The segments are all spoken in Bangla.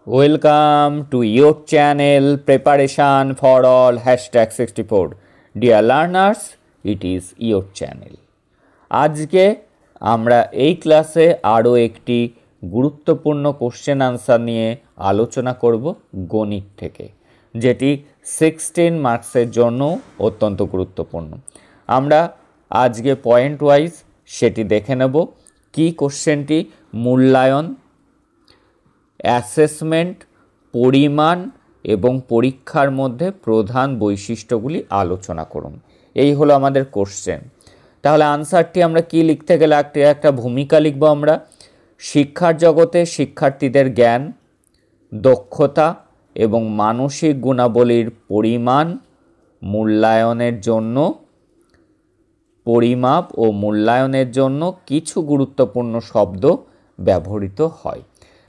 Welcome to your channel Preparation for All #64. Dear learners, it is your channel. আজকে আমরা এই ক্লাসে আরও একটি গুরুত্বপূর্ণ কোশ্চেন আনসার নিয়ে আলোচনা করব গণিত থেকে, যেটি 16 মার্কসের জন্য অত্যন্ত গুরুত্বপূর্ণ। আমরা আজকে পয়েন্ট ওয়াইজ সেটি দেখে নেব। কি কোশ্চেনটি? মূল্যায়ন, অ্যাসেসমেন্ট, পরিমাণ এবং পরীক্ষার মধ্যে প্রধান বৈশিষ্ট্যগুলি আলোচনা করুন। এই হলো আমাদের কোশ্চেন। তাহলে আনসারটি আমরা কি লিখতে গেলে একটা ভূমিকা লিখব আমরা। শিক্ষার জগতে শিক্ষার্থীদের জ্ঞান, দক্ষতা এবং মানসিক গুণাবলীর পরিমাণ মূল্যায়নের জন্য পরিমাপ ও মূল্যায়নের জন্য কিছু গুরুত্বপূর্ণ শব্দ ব্যবহৃত হয়।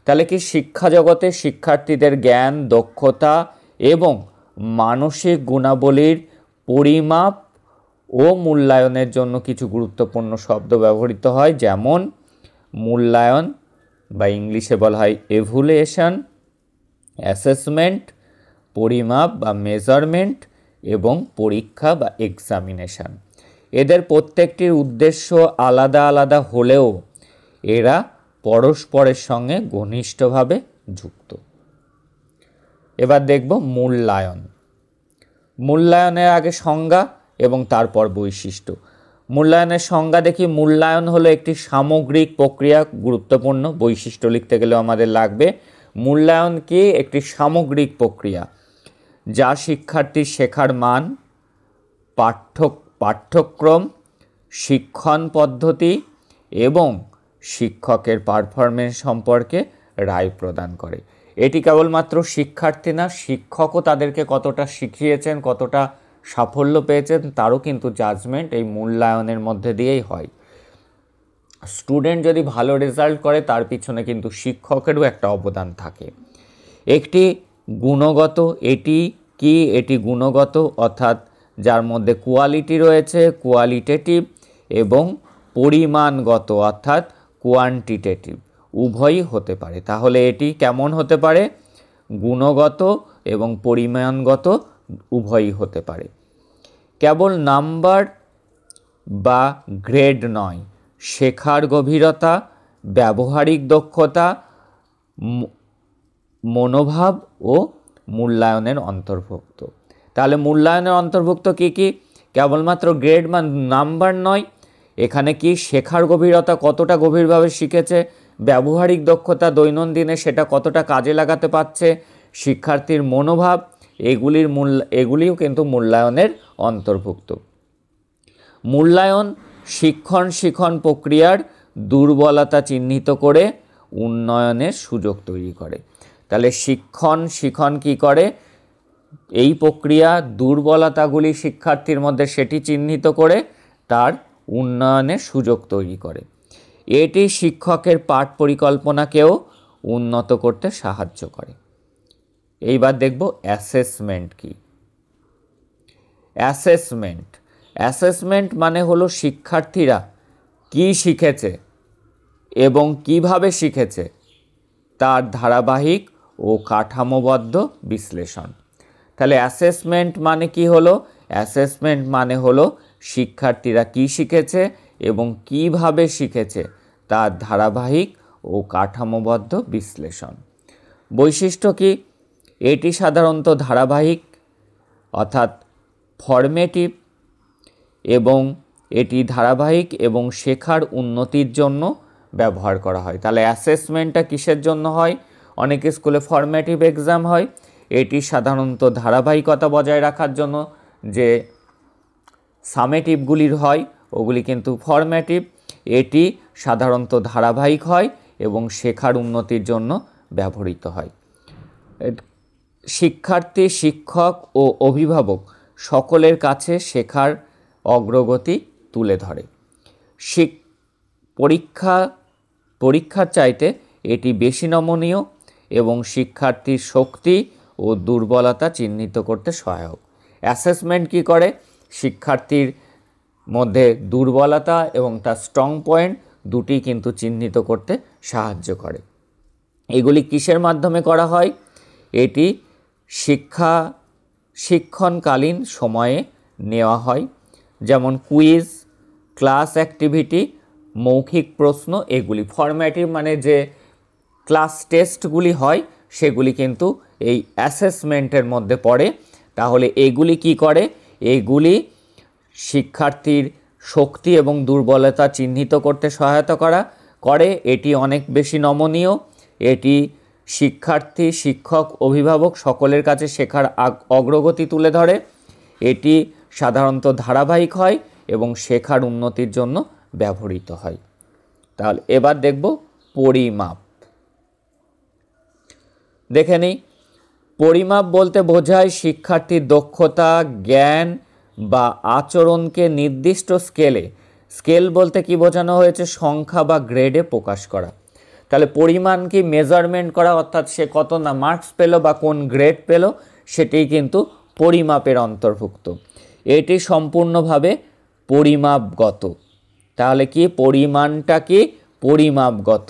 তাহলে কি শিক্ষা জগতে শিক্ষার্থীদের জ্ঞান, দক্ষতা এবং মানসিক গুণাবলীর পরিমাপ ও মূল্যায়নের জন্য কিছু গুরুত্বপূর্ণ শব্দ ব্যবহৃত হয়, যেমন মূল্যায়ন বা ইংলিশে বলা হয় এভ্যালুয়েশন, অ্যাসেসমেন্ট, পরিমাপ বা মেজারমেন্ট এবং পরীক্ষা বা এক্সামিনেশন। এদের প্রত্যেকটির উদ্দেশ্য আলাদা আলাদা হলেও এরা পরস্পরের সঙ্গে ঘনিষ্ঠভাবে যুক্ত। এবার দেখব মূল্যায়ন। মূল্যায়নের আগে সংজ্ঞা এবং তারপর বৈশিষ্ট্য। মূল্যায়নের সংজ্ঞা দেখি। মূল্যায়ন হলো একটি সামগ্রিক প্রক্রিয়া। গুরুত্বপূর্ণ বৈশিষ্ট্য লিখতে গেলেও আমাদের লাগবে। মূল্যায়ন কি? একটি সামগ্রিক প্রক্রিয়া যা শিক্ষার্থীর শেখার মান, পাঠ্যক্রম, শিক্ষণ পদ্ধতি এবং শিক্ষকের পারফরমেন্স সম্পর্কে রায় প্রদান করে। এটি কেবলমাত্র শিক্ষার্থী না, শিক্ষকও তাদেরকে কতটা শিখিয়েছেন, কতটা সাফল্য পেয়েছেন তারও কিন্তু জাজমেন্ট এই মূল্যায়নের মধ্যে দিয়েই হয়। স্টুডেন্ট যদি ভালো রেজাল্ট করে তার পিছনে কিন্তু শিক্ষকেরও একটা অবদান থাকে। একটি গুণগত, এটি গুণগত, অর্থাৎ যার মধ্যে কোয়ালিটি রয়েছে, কোয়ালিটেটিভ, এবং পরিমাণগত অর্থাৎ কোয়ান্টিটেটিভ, উভয়ই হতে পারে। তাহলে এটি কেমন হতে পারে? গুণগত এবং পরিমাণগত উভয়ই হতে পারে। কেবল নাম্বার বা গ্রেড নয়, শেখার গভীরতা, ব্যবহারিক দক্ষতা, মনোভাব ও মূল্যায়নের অন্তর্ভুক্ত। তাহলে মূল্যায়নের অন্তর্ভুক্ত কি কি? কেবলমাত্র গ্রেড বা নাম্বার নয়, এখানে কি শেখার গভীরতা, কতটা গভীরভাবে শিখেছে, ব্যবহারিক দক্ষতা, দৈনন্দিনে সেটা কতটা কাজে লাগাতে পারছে, শিক্ষার্থীর মনোভাব, এগুলিও কিন্তু মূল্যায়নের অন্তর্ভুক্ত। মূল্যায়ন শিক্ষণ প্রক্রিয়ার দুর্বলতা চিহ্নিত করে উন্নয়নের সুযোগ তৈরি করে। তাহলে শিক্ষণ কি করে? এই প্রক্রিয়া দুর্বলতাগুলি শিক্ষার্থীর মধ্যে সেটি চিহ্নিত করে তার উন্নয়নের সুযোগ তৈরি করে। এটি শিক্ষকের পাঠ পরিকল্পনাকেও উন্নত করতে সাহায্য করে। এইবার দেখব অ্যাসেসমেন্ট কি। অ্যাসেসমেন্ট মানে হলো শিক্ষার্থীরা কি শিখেছে এবং কিভাবে শিখেছে তার ধারাবাহিক ও কাঠামোবদ্ধ বিশ্লেষণ। তাহলে অ্যাসেসমেন্ট মানে কি হলো? অ্যাসেসমেন্ট মানে হলো শিক্ষার্থীরা কি শিখেছে এবং কিভাবে শিখেছে তার ধারাবাহিক ও কাঠামোবদ্ধ বিশ্লেষণ। বৈশিষ্ট্য কি? এটি সাধারণত ধারাবাহিক অর্থাৎ ফরমেটিভ এবং এটি ধারাবাহিক এবং শেখার উন্নতির জন্য ব্যবহার করা হয়। তাহলে অ্যাসেসমেন্টটা কিসের জন্য হয়? অনেক স্কুলে ফরমেটিভ এক্সাম হয়। এটি সাধারণত ধারাবাহিকতা বজায় রাখার জন্য যে সামেটিভগুলির হয় ওগুলি কিন্তু ফরমেটিভ। এটি সাধারণত ধারাবাহিক হয় এবং শেখার উন্নতির জন্য ব্যবহৃত হয়। শিক্ষার্থী, শিক্ষক ও অভিভাবক সকলের কাছে শেখার অগ্রগতি তুলে ধরে। পরীক্ষার চাইতে এটি বেশি নমনীয় এবং শিক্ষার্থীর শক্তি ও দুর্বলতা চিহ্নিত করতে সহায়ক। অ্যাসেসমেন্ট কি করে? শিক্ষার্থীর মধ্যে দুর্বলতা এবং তার স্ট্রং পয়েন্ট দুটি কিন্তু চিহ্নিত করতে সাহায্য করে। এগুলি কিসের মাধ্যমে করা হয়? এটি শিক্ষণকালীন সময়ে নেওয়া হয়, যেমন কুইজ, ক্লাস অ্যাক্টিভিটি, মৌখিক প্রশ্ন। এগুলি ফরম্যাটিভ মানে যে ক্লাস টেস্টগুলি হয় সেগুলি কিন্তু এই অ্যাসেসমেন্টের মধ্যে পড়ে। তাহলে এগুলি কি করে? এগুলি শিক্ষার্থীর শক্তি এবং দুর্বলতা চিহ্নিত করতে সহায়তা করে। এটি অনেক বেশি নমনীয়। এটি শিক্ষার্থী, শিক্ষক, অভিভাবক সকলের কাছে শেখার অগ্রগতি তুলে ধরে। এটি সাধারণত ধারাবাহিক হয় এবং শেখার উন্নতির জন্য ব্যবহৃত হয়। তাহলে এবার দেখব পরিমাপ। দেখে নিই, পরিমাপ বলতে বোঝায় শিক্ষার্থীর দক্ষতা, জ্ঞান বা আচরণকে নির্দিষ্ট স্কেল বলতে কি বোঝানো হয়েছে? সংখ্যা বা গ্রেডে প্রকাশ করা। তাহলে পরিমাণ কি? মেজারমেন্ট করা, অর্থাৎ সে কত না মার্কস পেল বা কোন গ্রেড পেল, সেটি কিন্তু পরিমাপের অন্তর্ভুক্ত। এটি সম্পূর্ণভাবে পরিমাপগত। তাহলে কি পরিমাণটা কি? পরিমাপগত।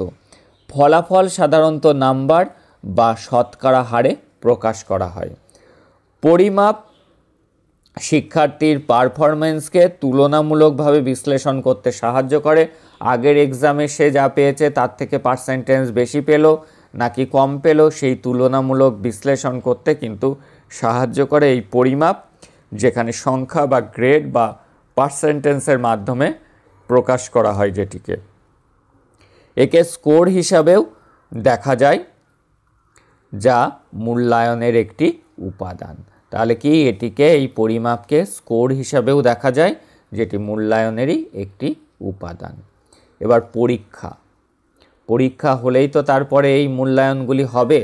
ফলাফল সাধারণত নাম্বার বা শতকরা হারে প্রকাশ করা হয়। পরিমাপ শিক্ষার্থীর পারফরমেন্সকে তুলনামূলকভাবে বিশ্লেষণ করতে সাহায্য করে। আগের এক্সামে সে যা পেয়েছে তার থেকে পার্সেন্টেজ বেশি পেল নাকি কম পেল, সেই তুলনামূলক বিশ্লেষণ করতে কিন্তু সাহায্য করে এই পরিমাপ, যেখানে সংখ্যা বা গ্রেড বা পার্সেন্টেজের মাধ্যমে প্রকাশ করা হয় যেটিকে। একে স্কোর হিসাবেও দেখা যায়, যা মূল্যায়নের একটি উপাদান। তাহলে কি এটিকে, এই পরিমাপকে স্কোর হিসাবেও দেখা যায়, যেটি মূল্যায়নেরই একটি উপাদান। এবার পরীক্ষা হলেই তো তারপরে এই মূল্যায়নগুলি হবে।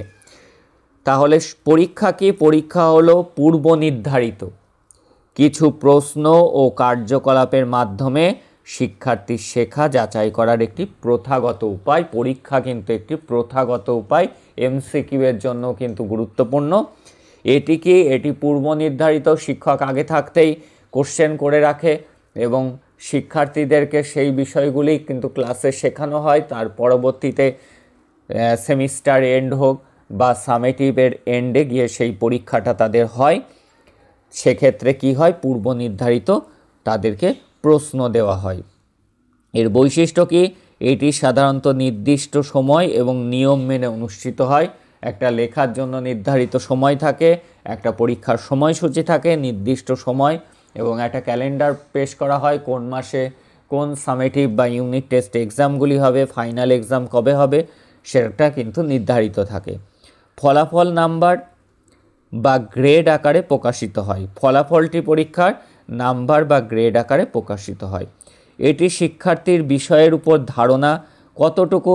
তাহলে পরীক্ষা কি? পরীক্ষা হলো পূর্ব নির্ধারিত কিছু প্রশ্ন ও কার্যকলাপের মাধ্যমে শিক্ষার্থীর শেখা যাচাই করার একটি প্রথাগত উপায়। পরীক্ষা কিন্তু একটি প্রথাগত উপায়, এমসিকিউ এর জন্য কিন্তু গুরুত্বপূর্ণ। এটি পূর্ব নির্ধারিত, শিক্ষক আগে থাকতেই কোশ্চেন করে রাখে এবং শিক্ষার্থীদেরকে সেই বিষয়গুলি কিন্তু ক্লাসে শেখানো হয়। তার পরবর্তীতে সেমিস্টার এন্ড হোক বা সামেটিভের এন্ডে গিয়ে সেই পরীক্ষাটা তাদের হয়। সেক্ষেত্রে কি হয়? পূর্ব নির্ধারিত তাদেরকে প্রশ্ন দেওয়া হয়। এর বৈশিষ্ট্য কি? এটি সাধারণত নির্দিষ্ট সময় এবং নিয়ম মেনে অনুষ্ঠিত হয়। একটা লেখার জন্য নির্ধারিত সময় থাকে, একটা পরীক্ষার সময়সূচি থাকে, নির্দিষ্ট সময় এবং একটা ক্যালেন্ডার পেশ করা হয়, কোন মাসে কোন সামেটিভ বা ইউনিট টেস্ট এক্সামগুলি হবে, ফাইনাল এক্সাম কবে হবে, সেটা কিন্তু নির্ধারিত থাকে। ফলাফল নাম্বার বা গ্রেড আকারে প্রকাশিত হয়। ফলাফলটি পরীক্ষার নাম্বার বা গ্রেড আকারে প্রকাশিত হয়। এটি শিক্ষার্থীর বিষয়ের উপর ধারণা কতটুকু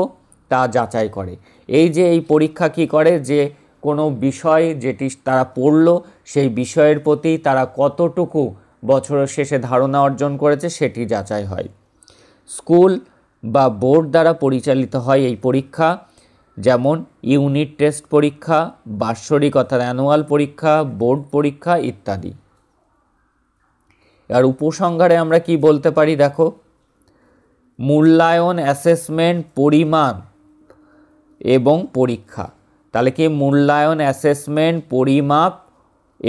তা যাচাই করে। এই পরীক্ষা কি করে? যে কোনো বিষয় যেটি তারা পড়লো সেই বিষয়ের প্রতি তারা কতটুকু বছরের শেষে ধারণা অর্জন করেছে সেটি যাচাই হয়। স্কুল বা বোর্ড দ্বারা পরিচালিত হয় এই পরীক্ষা, যেমন ইউনিট টেস্ট পরীক্ষা, বাৎসরিক অর্থাৎ অ্যানুয়াল পরীক্ষা, বোর্ড পরীক্ষা ইত্যাদি। আর উপসংহারে আমরা কি বলতে পারি? দেখো, মূল্যায়ন, অ্যাসেসমেন্ট, পরিমাপ এবং পরীক্ষা। তাহলে কি মূল্যায়ন, অ্যাসেসমেন্ট, পরিমাপ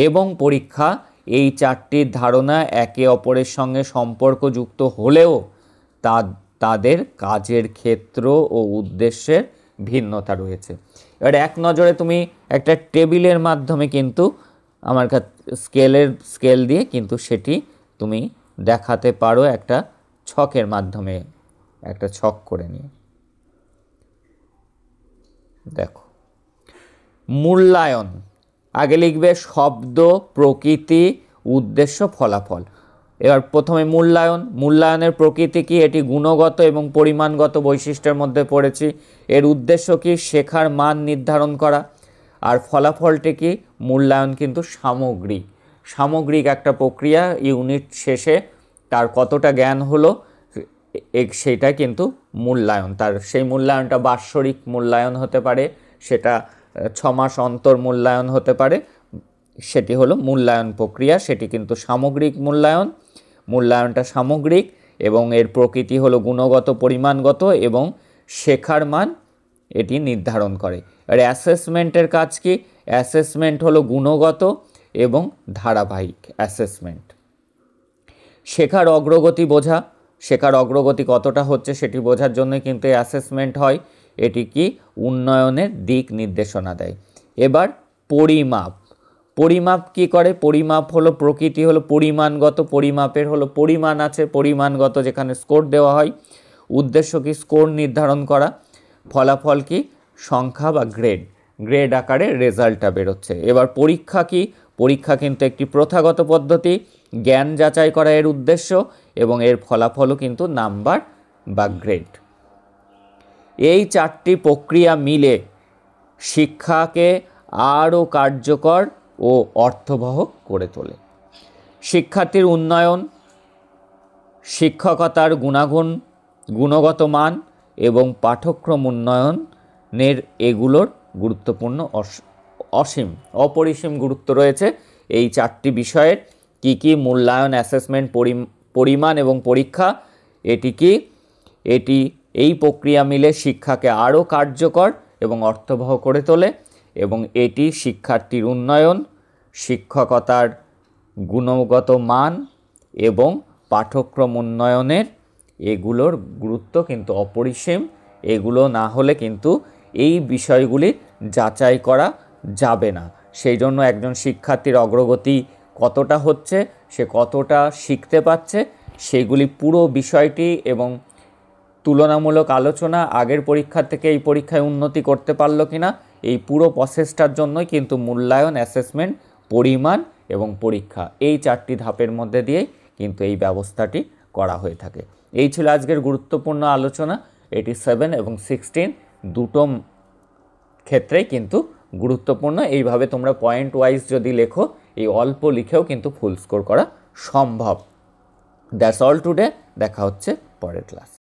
এবং পরীক্ষা, এই চারটির ধারণা একে অপরের সঙ্গে সম্পর্কযুক্ত হলেও তাদের কাজের ক্ষেত্র ও উদ্দেশ্যের ভিন্নতা রয়েছে। এবার এক নজরে তুমি একটা টেবিলের মাধ্যমে কিন্তু আমার স্কেল দিয়ে কিন্তু সেটি তুমি দেখাতে পারো, একটা ছকের মাধ্যমে, একটা ছক করে নিয়ে। দেখো, মূল্যায়ন আগে লিখবে শব্দ, প্রকৃতি, উদ্দেশ্য, ফলাফল। এবার প্রথমে মূল্যায়নের প্রকৃতি কি? এটি গুণগত এবং পরিমাণগত বৈশিষ্ট্যের মধ্যে পড়েছি। এর উদ্দেশ্য কি? শেখার মান নির্ধারণ করা। আর ফলাফলটি কি? মূল্যায়ন কিন্তু সামগ্রিক একটা প্রক্রিয়া। ইউনিট শেষে তার কতটা জ্ঞান হলো সেটা কিন্তু মূল্যায়ন। সেই মূল্যায়নটা বাৎসরিক মূল্যায়ন হতে পারে, সেটা 6 মাস অন্তর মূল্যায়ন হতে পারে। সেটি হলো মূল্যায়ন প্রক্রিয়া, সেটি কিন্তু সামগ্রিক মূল্যায়নটা সামগ্রিক এবং এর প্রকৃতি হলো গুণগত, পরিমাণগত এবং শেখার মান এটি নির্ধারণ করে। আর অ্যাসেসমেন্টের কাজ কি? অ্যাসেসমেন্ট হলো গুণগত এবং ধারাবাহিক অ্যাসেসমেন্ট। শেখার অগ্রগতি বোঝা, শেখার অগ্রগতি কতটা হচ্ছে সেটি বোঝার জন্য কিন্তু অ্যাসেসমেন্ট হয়। এটি কি? উন্নয়নের দিক নির্দেশনা দেয়। এবার পরিমাপ। পরিমাপ কি করে? পরিমাপ হলো প্রকৃতি হলো পরিমাণগত, পরিমাপের হলো পরিমাণ আছে, পরিমাণগত যেখানে স্কোর দেওয়া হয়। উদ্দেশ্য কি? স্কোর নির্ধারণ করা। ফলাফল কি? সংখ্যা বা গ্রেড, গ্রেড আকারে রেজাল্টটা বেরোচ্ছে। এবার পরীক্ষা কি? পরীক্ষা কিন্তু একটি প্রথাগত পদ্ধতি, জ্ঞান যাচাই করা এর উদ্দেশ্য এবং এর ফলাফলও কিন্তু নাম্বার বা গ্রেড। এই চারটি প্রক্রিয়া মিলে শিক্ষাকে আরও কার্যকর ও অর্থবহ করে তোলে। শিক্ষার্থীর উন্নয়ন, শিক্ষকতার গুণাগুণ, গুণগত মান এবং পাঠ্যক্রম উন্নয়নের এগুলোর গুরুত্বপূর্ণ অপরিসীম গুরুত্ব রয়েছে এই চারটি বিষয়ের। কি কি? মূল্যায়ন, অ্যাসেসমেন্ট, পরিমাণ এবং পরীক্ষা। এটি কি? এটি এই প্রক্রিয়া মিলে শিক্ষাকে আরও কার্যকর এবং অর্থবহ করে তোলে এবং এটি শিক্ষার্থীর উন্নয়ন, শিক্ষকতার গুণগত মান এবং পাঠ্যক্রম উন্নয়নের এগুলোর গুরুত্ব কিন্তু অপরিসীম। এগুলো না হলে কিন্তু এই বিষয়গুলি যাচাই করা যাবে না। সেই জন্য একজন শিক্ষার্থীর অগ্রগতি কতটা হচ্ছে, সে কতটা শিখতে পারছে, সেগুলি পুরো বিষয়টি এবং তুলনামূলক আলোচনা, আগের পরীক্ষার থেকে এই পরীক্ষায় উন্নতি করতে পারলো কিনা, এই পুরো প্রসেসটার জন্যই কিন্তু মূল্যায়ন, অ্যাসেসমেন্ট, পরিমাণ এবং পরীক্ষা, এই চারটি ধাপের মধ্যে দিয়েই কিন্তু এই ব্যবস্থাটি করা হয়ে থাকে। এই ছিল আজকের গুরুত্বপূর্ণ আলোচনা। এটি 7 এবং 16 দুটো ক্ষেত্রেই কিন্তু গুরুত্বপূর্ণ। এইভাবে তোমরা পয়েন্ট ওয়াইজ যদি লেখো, এই অল্প লিখেও কিন্তু ফুল স্কোর করা সম্ভব। That's all today. দেখা হচ্ছে পরের ক্লাস।